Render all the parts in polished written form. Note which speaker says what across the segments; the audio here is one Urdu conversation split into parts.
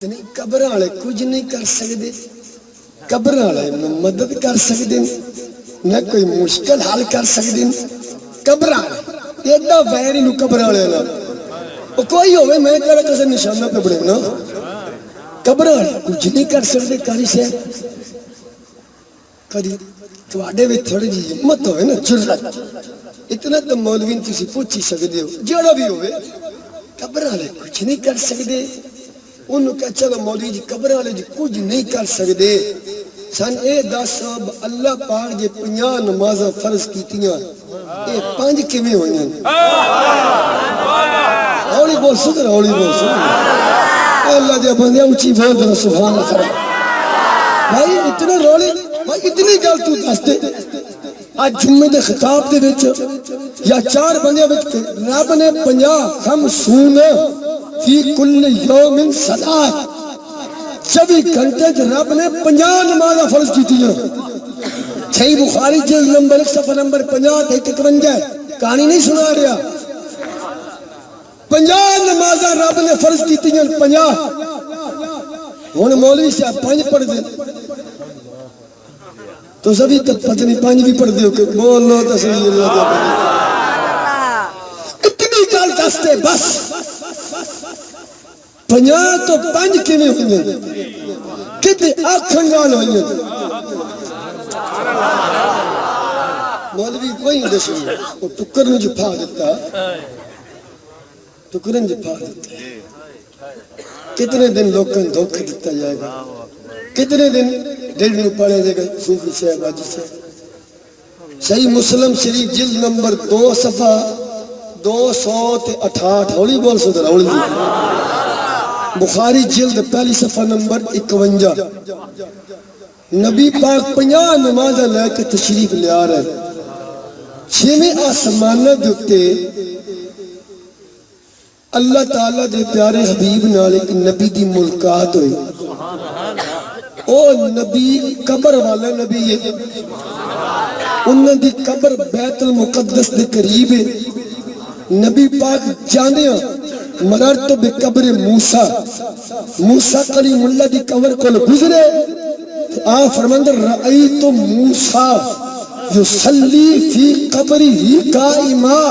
Speaker 1: نہیں قبر والے کچھ نہیں کر سکتے، قبر والے مدد کر سکتے نہ کوئی مشکل حل کر سکتے، قبر والے ایڈا ویر ہی قبر والے وہ کوئی ہوئے میں کہڑا کسے نشانہ پہ بڑے نا قبر والے کچھ نہیں کر سکتے کاری سے کدی تواڈے وچ تھوڑی جی ہمت ہوئے نا جرات اتنا تو مولوی تسی پوچھ ہی سکتے ہو جڑا بھی ہوئے قبر والے کچھ نہیں کر سکتے انہوں کہا چلو مولوی جی قبر والے جی کچھ نہیں کر سکتے سن اے دس اللہ پاک جے 50 نمازاں فرض کیتیاں اے 5 کیویں ہوئیاں اولی بول سکر اولی بول سکر اللہ دے بندے اونچی بول دے سبحان اللہ بھائی اتنا رولی بھائی اتنی گل تو دس دے آج جمعے دے خطاب دے وچ یا 4 بندے وچ رب نے 50 50 فی کل یوم صلاۃ 24 گھنٹے رب نے 50 نمازاں فرض کی تھی صحیح بخاری جلد نمبر 1 صفحہ نمبر 50 51 کہانی نہیں سنا رہا 50 نمازاں رب نے فرض کی تھی 50 ہن مولوی صاحب 5 پڑھ دے تو سبھی تو پتہ نہیں 5 بھی پڑھ دے ہو کہ بولو تو صحیح اللہ اتنی گل دستے بس 50 تو 5 کیویں ہوئے کتے آکھن گال ہوئے مولوی کوئی نہیں دسی وہ ٹکر نے جو پھا دیتا ٹکرن جو پھا دیتا کتنے دن لوگوں دھوکہ دیتا جائے گا کتنے دن دل میں پڑے دے گا صوفی صاحب آجی صاحب صحیح مسلم شریف جلد نمبر 2 صفحہ 268 ہولی بول سدر ہولی بخاری جلد پہلی صفحہ نمبر 51 نبی پاک 50 نمازہ لے کے تشریف لے آ رہے 6ویں آسمانہ دیتے اللہ تعالیٰ دے پیارے حبیب نال ایک نبی دی ملاقات ہوئی او نبی قبر والا نبی ہے انہوں دی قبر بیت المقدس دے قریب ہے نبی پاک جانے مررت بقبر موسیٰ موسیٰ کلیم اللہ دی قبر کو گزرے فرماندر رأیت موسیٰ یصلی فی قبری ہی قائمہ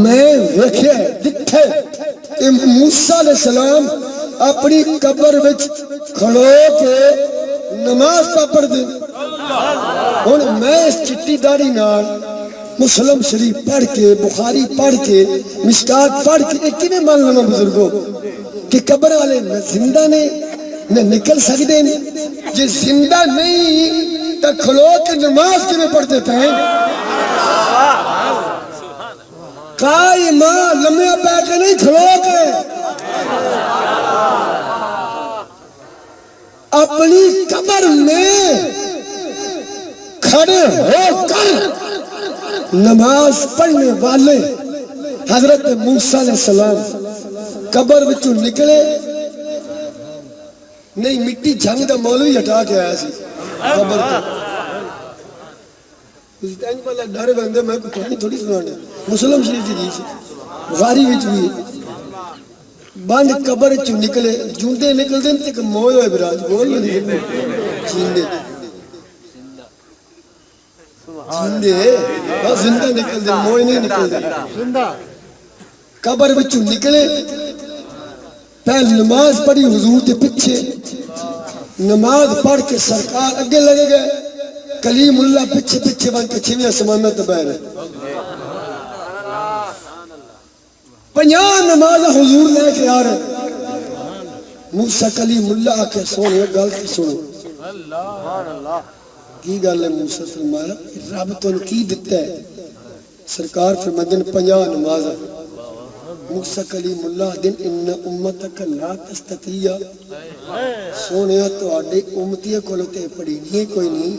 Speaker 1: میں ویکھے دکھے کہ موسیٰ علیہ السلام اپنی قبر وچ کھڑو کے نماز پڑھ دے اور میں اس چٹی داری نال مسلم شریف پڑھ کے بخاری پڑھ کے مشکات پڑھ کے ایک ہی میں مان لینا بزرگوں کہ قبر والے نہ زندہ نے نہ نکل سکتے ہیں جو زندہ نہیں تو کھلو کے نماز کے میں پڑھتے تھے قائمہ لمحہ پہ کے نہیں کھلو کے اپنی قبر میں کھڑے ہو کر نماز پڑھنے والے حضرت موسیٰ علیہ السلام قبر وچوں نکلے نہیں مٹی جھنگ دا مولوی ہٹا کے آیا سی قبر کو اس ٹائم پہلا ڈر بندے میں کوئی کہانی تھوڑی سنانے مسلم شریف جی دی سی بخاری وچ بھی بند قبر وچوں نکلے جوندے نکل دیں تے کہ موئے ہوئے براج بول نہیں جیندے زندے زندہ نکل دے موئے نہیں نکل دے قبر بچوں نکلے پہل نماز پڑھی حضور کے پچھے نماز پڑھ کے سرکار اگے لگے گئے کلیم اللہ پچھے پچھے بن کے 6ویں آسمانہ تے بیٹھ رہے 50 نماز حضور لے کے آ رہے موسیٰ کلیم اللہ آکے سونے گل کی سنو کی گل ہے موسیٰ فرمایا رب تو کی دیتا ہے سرکار فرمادن 50 نمازاں موسیٰ کلیم اللہ دن ان امتک لا تستطیع سونیا تو آڈے امتیہ کھولتے پڑی نہیں کوئی نہیں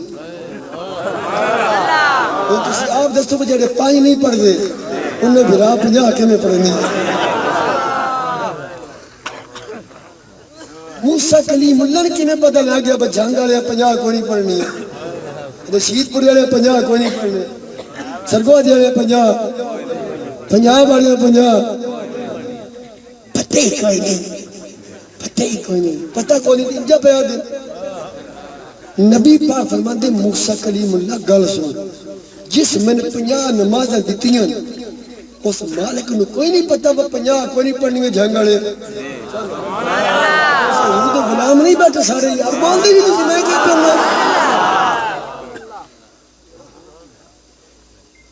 Speaker 1: وہ کسی آپ دستوں پہ جڑے 5 نہیں پڑھ دے انہیں بھرا 50 کے میں پڑھنی موسیٰ کلیم اللہ نے کنے پتہ لگ گیا بس جھنگ آلے 50 کو نہیں پڑھنی ہے رشید پوری والے 50 کوئی نہیں پڑھنے سرگوہ دے والے 50 والے 50 پتہ ہی کوئی نہیں پتہ ہی کوئی نہیں، پتہ کوئی نہیں، جب پہ دن نبی پاک فرماندے موسیٰ کلیم اللہ گل سن، جس میں نے 50 نمازیں دیتیاں اس مالک نے کوئی نہیں پتہ وہ 50 کوئی نہیں پڑھنی میں جھنگڑے یہ تو غلام نہیں بیٹھے سارے یار بول دی بھی تھی میں کیا کرنا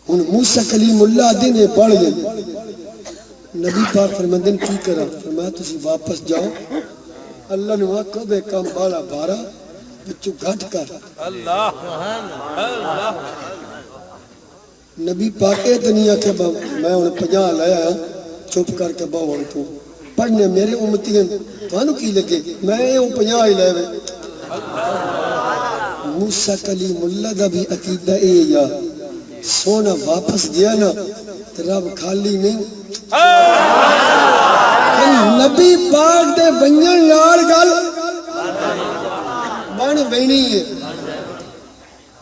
Speaker 1: ان موسیٰ کلیم اللہ دن بڑھ گئے نبی پاک فرماندے کی کرا فرمایا تسی واپس جاؤ اللہ نے وہاں کب ایک کام بالا بارا بچو گھٹ کر اللہ نبی پاکے دنیا کے میں انہیں 50 لایا چپ کر کے باؤں تو پڑھنے میرے امتی ہیں تو انہوں کی لگے میں یہ 50 ہی لائے موسیٰ کلیم اللہ دا بھی عقیدہ اے یا سونا واپس گیا نا رب خالی نہیں نبی پاک دے ونجن نال گل بن وینی ہے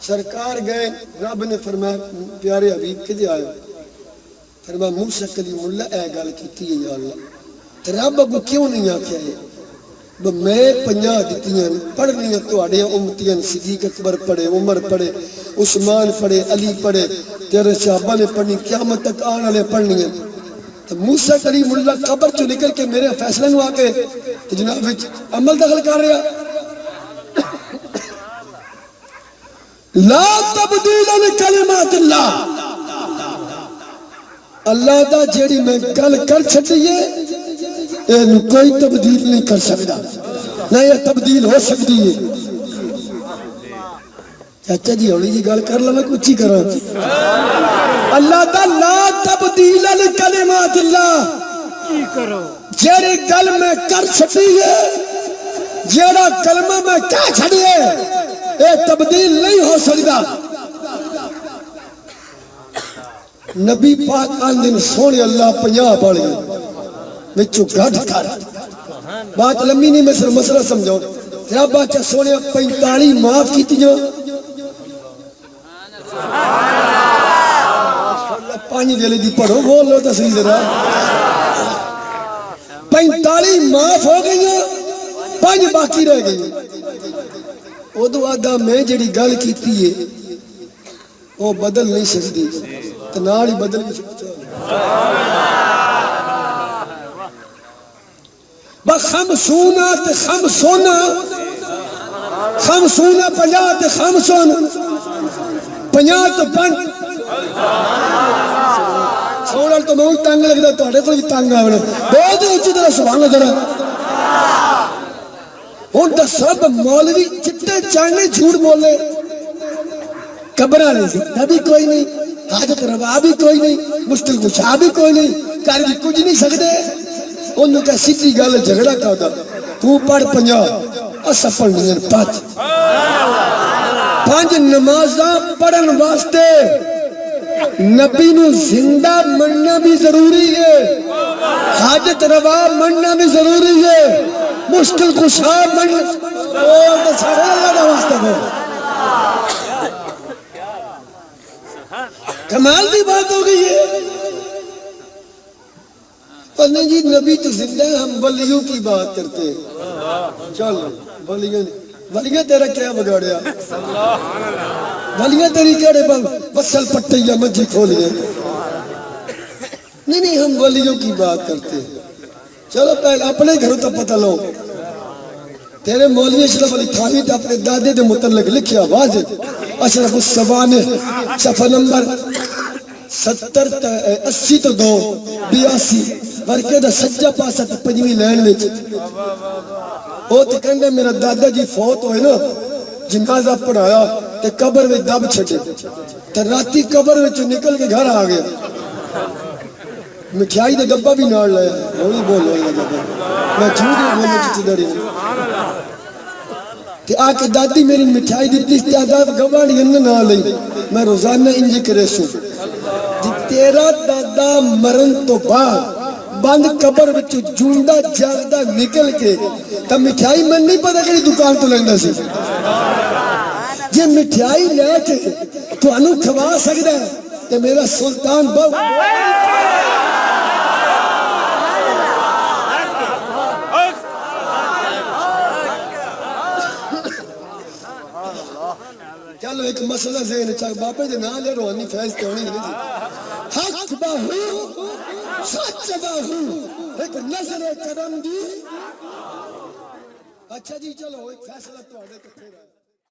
Speaker 1: سرکار گئے رب نے فرمایا پیارے حبیب کدے آئے فرمایا موسیٰ کلیم اللہ اے گل کیتی ہے یا اللہ تو رب کو کیوں نہیں آکھیا ہے میں 50 دیتیاں پڑھنیاں تو آڑیاں امتیاں صدیق اکبر پڑھے عمر پڑھے عثمان پڑھے علی پڑھے تیرے صحابہ نے پڑھنی قیامت تک آنے لے پڑھنیاں تو موسیٰ کلیم اللہ قبر چو نکل کے میرے فیصلے نو آکے تو جناب عمل دخل کر رہا لا تبدیل لکلمات اللہ اللہ دا جیڑی میں گل کر چھٹیے یہ کوئی تبدیل نہیں کر سکتا نہ یہ تبدیل ہو سکتی ہے چاچا جی ہولی جی گل کر لیں کچھ ہی کرا اللہ دا لا تبدیل لکلمات اللہ جیڑی گل میں کر چھٹیے جیڑا کلمہ میں کیا چھڑیے اے تبدیل نہیں ہو سکتا نبی پاک آن دن سونے اللہ 50 پڑھ گئے وچو گھٹ کر بات لمبی نہیں میں صرف مسئلہ سمجھاؤں رب باچہ سونے 45 معاف کی تھی جو پانی دلے دی پڑھو بول لو تو صحیح ذرا 45 معاف ہو گئی 5 باقی رہ گئی وہ دو آدھا میں جڑی گل کیتی ہے وہ بدل نہیں سکتی تناڑی بدل نہیں سکتا بخمسونا تے خمسونا خمسونا 50 تے خمسون 50 تو 5 سوڑا تو میں تنگ لگتا توڑے تو تنگ آوڑا بہت اچھی طرح سبحان اللہ ذرا ان دا سب مولوی چٹے چاندے جھوٹ بولے قبرہ نہیں سکتا بھی کوئی نہیں حاجت روا بھی کوئی نہیں مشکل کشا بھی کوئی نہیں کار بھی کچھ نہیں سکتے انہوں کا سیدھی گل جھگڑا کہا تھا تو پڑھ 50 اسا پڑھنی ہیں 5 نمازاں پڑھن واسطے نبی نو زندہ مننا بھی ضروری ہے حاجت روا مننا بھی ضروری ہے مشکل کشا مننا تو سارے اللہ دا واسطہ ہے کمال دی بات ہو گئی ہے پر نہیں جی نبی تو زندہ ہے ہم ولیوں کی بات کرتے ہیں چل ولیاں تیرا کیا بگاڑیا ولیاں تیری کیڑے وصل پٹے یا مجھے کھولیا نہیں ہم ولیوں کی بات کرتے ہیں چلو پہلے اپنے گھروں تو پتہ لو تیرے مولوی اشرف علی تھانوی تے اپنے دادے دے متعلق لکھیا واضح اشرف السوانح صفحہ نمبر 80 تو 2 82 ورکے دا سجا پاسا تے 5ویں لائن وچ او تے کہندا میرا دادا جی فوت ہوئے نا جنازہ پڑھایا تے قبر وچ دب چھٹے تے راتی قبر وچ نکل کے گھر آ گیا مٹھائی دا ڈبہ بھی نال لایا ہولی بول والا ڈبہ میں جھوٹ بولنے چچی دڑی تے آ کے دادی میری مٹھائی دیتی استعداد گواڑی ان نہ لئی میں روزانہ انج کرے سو جی تیرا دادا مرن تو بعد بند قبر وچ جوندا جاگدا نکل کے تے مٹھائی میں نہیں پتہ کہ دکان تو لیندا سی جے مٹھائی لے کے تانوں کھوا سکدا ہے تے میرا سلطان بہو چلو ایک مسئلہ ذہن چاہ بابے دے نال روحانی فیض تے ہونی نہیں حق باہو سچ باہو ایک نظر کرم دی. اچھا جی چلو ایک فیصلہ تو آڈے تو پھر